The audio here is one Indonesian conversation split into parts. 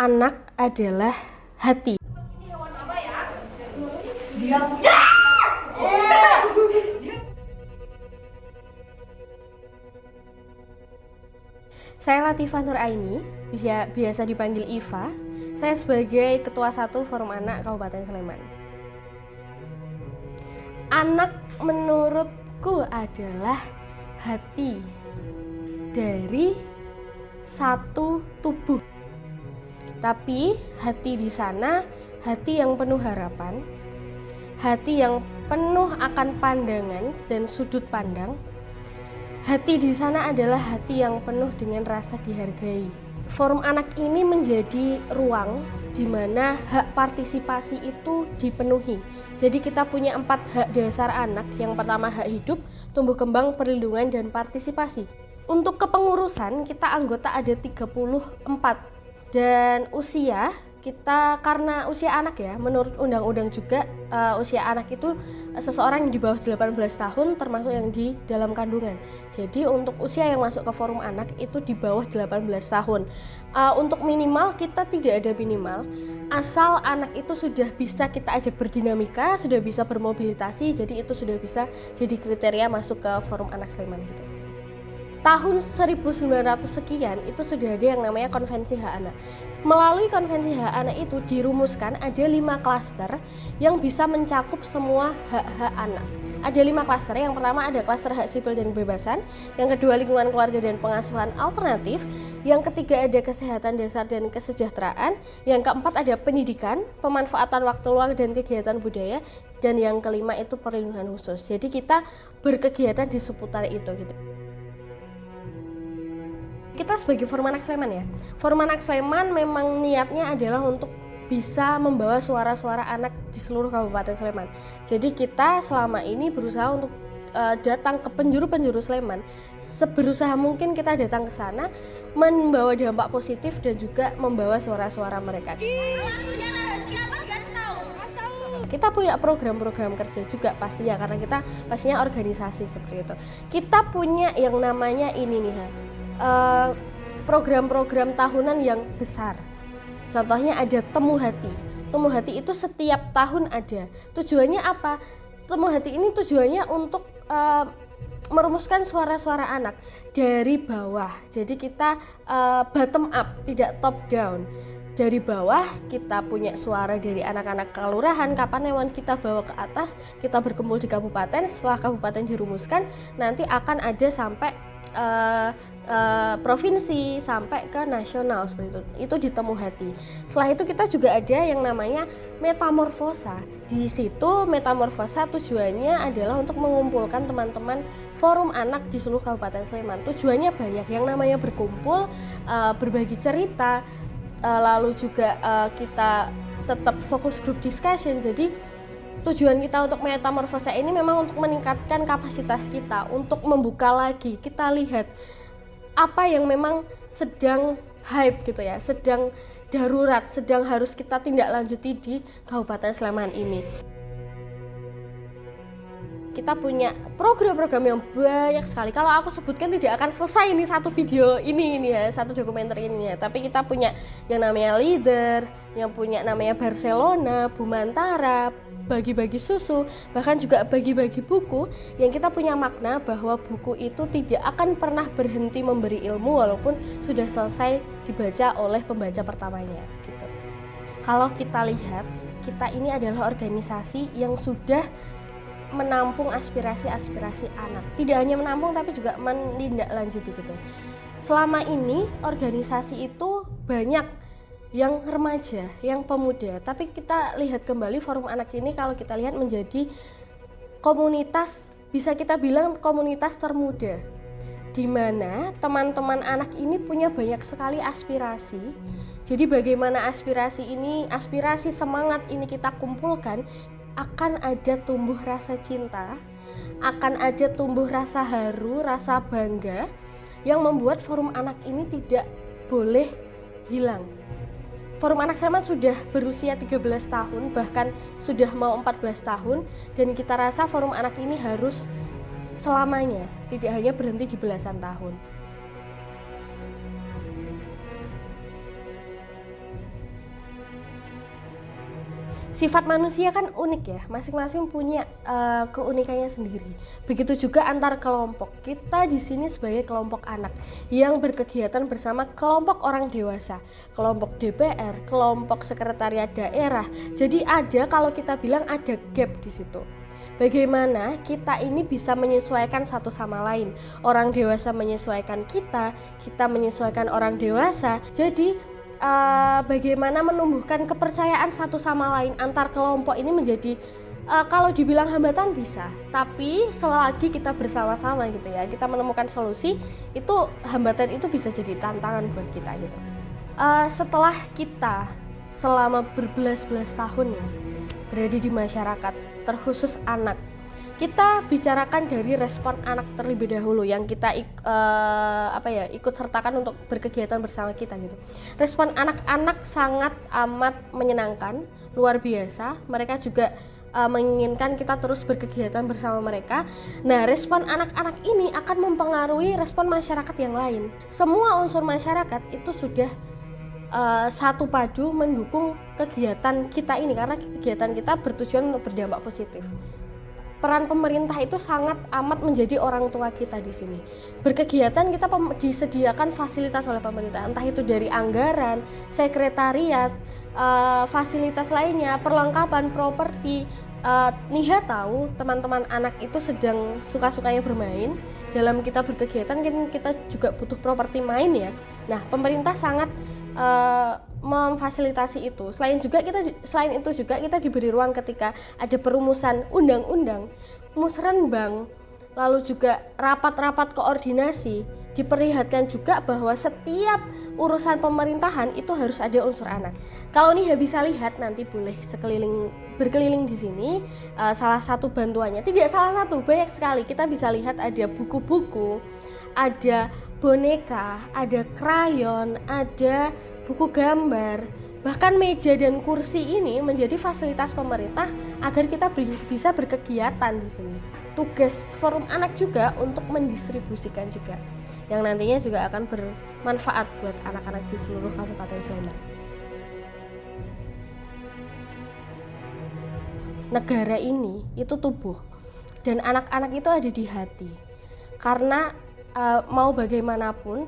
anak adalah hati. Saya Latifah Nuraini, biasa dipanggil Iva. Saya sebagai Ketua 1 Forum Anak Kabupaten Sleman. Anak menurutku adalah hati dari satu tubuh. Tapi hati di sana, hati yang penuh harapan, hati yang penuh akan pandangan dan sudut pandang. Hati di sana adalah hati yang penuh dengan rasa dihargai. Forum anak ini menjadi ruang di mana hak partisipasi itu dipenuhi. Jadi kita punya 4 hak dasar anak. Yang pertama hak hidup, tumbuh kembang, perlindungan, dan partisipasi. Untuk kepengurusan kita anggota ada 34. Dan usia kita, karena usia anak ya, menurut undang-undang juga usia anak itu seseorang yang di bawah 18 tahun termasuk yang di dalam kandungan. Jadi untuk usia yang masuk ke forum anak itu di bawah 18 tahun. Untuk minimal kita tidak ada minimal, asal anak itu sudah bisa kita ajak berdinamika, sudah bisa bermobilitasi, jadi itu sudah bisa jadi kriteria masuk ke forum anak Sleman gitu. Tahun 1900 sekian itu sudah ada yang namanya konvensi hak anak. Melalui konvensi hak anak itu dirumuskan ada 5 klaster yang bisa mencakup semua hak-hak anak. Ada 5 klaster. Yang pertama ada klaster hak sipil dan kebebasan, yang kedua lingkungan keluarga dan pengasuhan alternatif, yang ketiga ada kesehatan dasar dan kesejahteraan, yang keempat ada pendidikan, pemanfaatan waktu luang dan kegiatan budaya, dan yang kelima itu perlindungan khusus. Jadi kita berkegiatan di seputar itu gitu. Kita sebagai Forum Anak Sleman ya, Forum Anak Sleman memang niatnya adalah untuk bisa membawa suara-suara anak di seluruh Kabupaten Sleman. Jadi kita selama ini berusaha untuk datang ke penjuru-penjuru Sleman, seberusaha mungkin kita datang ke sana, membawa dampak positif dan juga membawa suara-suara mereka. Kita punya program-program kerja juga pastinya, karena kita pastinya organisasi seperti itu. Kita punya yang namanya ini nih program-program tahunan yang besar. Contohnya ada Temu Hati. Temu Hati itu setiap tahun ada. Tujuannya apa? Temu Hati ini tujuannya untuk merumuskan suara-suara anak dari bawah. Jadi kita bottom up, tidak top down. Dari bawah kita punya suara dari anak-anak kelurahan, Kapanewon, kita bawa ke atas, kita berkumpul di kabupaten. Setelah kabupaten dirumuskan, nanti akan ada sampai provinsi sampai ke nasional seperti itu di Temu Hati. Setelah itu kita juga ada yang namanya Metamorfosa. Di situ Metamorfosa tujuannya adalah untuk mengumpulkan teman-teman forum anak di seluruh Kabupaten Sleman. Tujuannya banyak, yang namanya berkumpul, berbagi cerita, lalu juga kita tetap fokus group discussion. Jadi tujuan kita untuk Metamorfosa ini memang untuk meningkatkan kapasitas kita, untuk membuka lagi, kita lihat apa yang memang sedang hype gitu ya, sedang darurat, sedang harus kita tindak lanjuti di Kabupaten Sleman ini. Kita punya program-program yang banyak sekali. Kalau aku sebutkan tidak akan selesai ini satu video ini ya, satu dokumenter ini ya. Tapi kita punya yang namanya Leader, yang punya namanya Barcelona, Bumantara, bagi-bagi susu, bahkan juga bagi-bagi buku, yang kita punya makna bahwa buku itu tidak akan pernah berhenti memberi ilmu walaupun sudah selesai dibaca oleh pembaca pertamanya gitu. Kalau kita lihat, kita ini adalah organisasi yang sudah menampung aspirasi-aspirasi anak. Tidak hanya menampung tapi juga menindaklanjuti gitu. Selama ini organisasi itu banyak yang remaja, yang pemuda, tapi kita lihat kembali forum anak ini kalau kita lihat menjadi komunitas, bisa kita bilang komunitas termuda, di mana teman-teman anak ini punya banyak sekali aspirasi. Jadi bagaimana aspirasi ini, aspirasi semangat ini kita kumpulkan, akan ada tumbuh rasa cinta, akan ada tumbuh rasa haru, rasa bangga yang membuat forum anak ini tidak boleh hilang. Forum Anak Sleman sudah berusia 13 tahun, bahkan sudah mau 14 tahun, dan kita rasa forum anak ini harus selamanya, tidak hanya berhenti di belasan tahun. Sifat manusia kan unik ya, masing-masing punya keunikannya sendiri. Begitu juga antar kelompok. Kita di sini sebagai kelompok anak yang berkegiatan bersama kelompok orang dewasa, kelompok DPR, kelompok sekretariat daerah. Jadi kalau kita bilang ada gap di situ. Bagaimana kita ini bisa menyesuaikan satu sama lain. Orang dewasa menyesuaikan kita menyesuaikan orang dewasa. Jadi bagaimana menumbuhkan kepercayaan satu sama lain antar kelompok ini menjadi kalau dibilang hambatan bisa, tapi selagi kita bersama-sama gitu ya, kita menemukan solusi, itu hambatan itu bisa jadi tantangan buat kita gitu. Setelah kita selama berbelas-belas tahun ya berada di masyarakat, terkhusus anak, kita bicarakan dari respon anak terlebih dahulu yang kita ikut sertakan untuk berkegiatan bersama kita gitu. Respon anak-anak sangat amat menyenangkan, luar biasa. Mereka juga menginginkan kita terus berkegiatan bersama mereka. Nah, respon anak-anak ini akan mempengaruhi respon masyarakat yang lain. Semua unsur masyarakat itu sudah satu padu mendukung kegiatan kita ini karena kegiatan kita bertujuan untuk berdampak positif. Peran pemerintah itu sangat amat menjadi orang tua kita di sini. Berkegiatan kita disediakan fasilitas oleh pemerintah, entah itu dari anggaran, sekretariat, fasilitas lainnya, perlengkapan, properti. Niha tahu teman-teman anak itu sedang suka-sukanya bermain. Dalam kita berkegiatan kan kita juga butuh properti main ya. Nah, pemerintah sangat memfasilitasi itu. Selain itu juga kita diberi ruang ketika ada perumusan undang-undang, musrenbang, lalu juga rapat-rapat koordinasi. Diperlihatkan juga bahwa setiap urusan pemerintahan itu harus ada unsur anak. Kalau nih bisa lihat nanti boleh berkeliling di sini. Salah satu bantuannya, tidak salah satu, banyak sekali. Kita bisa lihat ada buku-buku, ada boneka, ada krayon, ada buku gambar, bahkan meja dan kursi ini menjadi fasilitas pemerintah agar kita bisa berkegiatan di sini. Tugas forum anak juga untuk mendistribusikan juga, yang nantinya juga akan bermanfaat buat anak-anak di seluruh Kabupaten Sleman. Negara ini itu tubuh, dan anak-anak itu ada di hati. Karena mau bagaimanapun,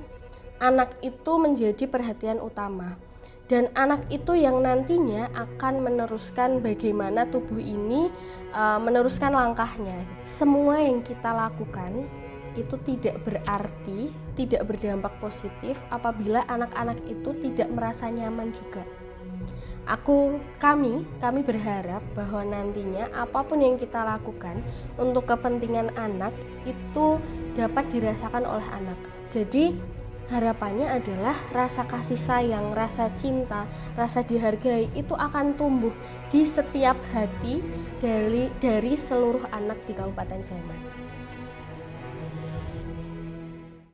anak itu menjadi perhatian utama. Dan anak itu yang nantinya akan meneruskan bagaimana tubuh ini meneruskan langkahnya. Semua yang kita lakukan itu tidak berarti, tidak berdampak positif apabila anak-anak itu tidak merasa nyaman juga. Kami berharap bahwa nantinya apapun yang kita lakukan untuk kepentingan anak itu dapat dirasakan oleh anak. Jadi harapannya adalah rasa kasih sayang, rasa cinta, rasa dihargai itu akan tumbuh di setiap hati dari seluruh anak di Kabupaten Sleman.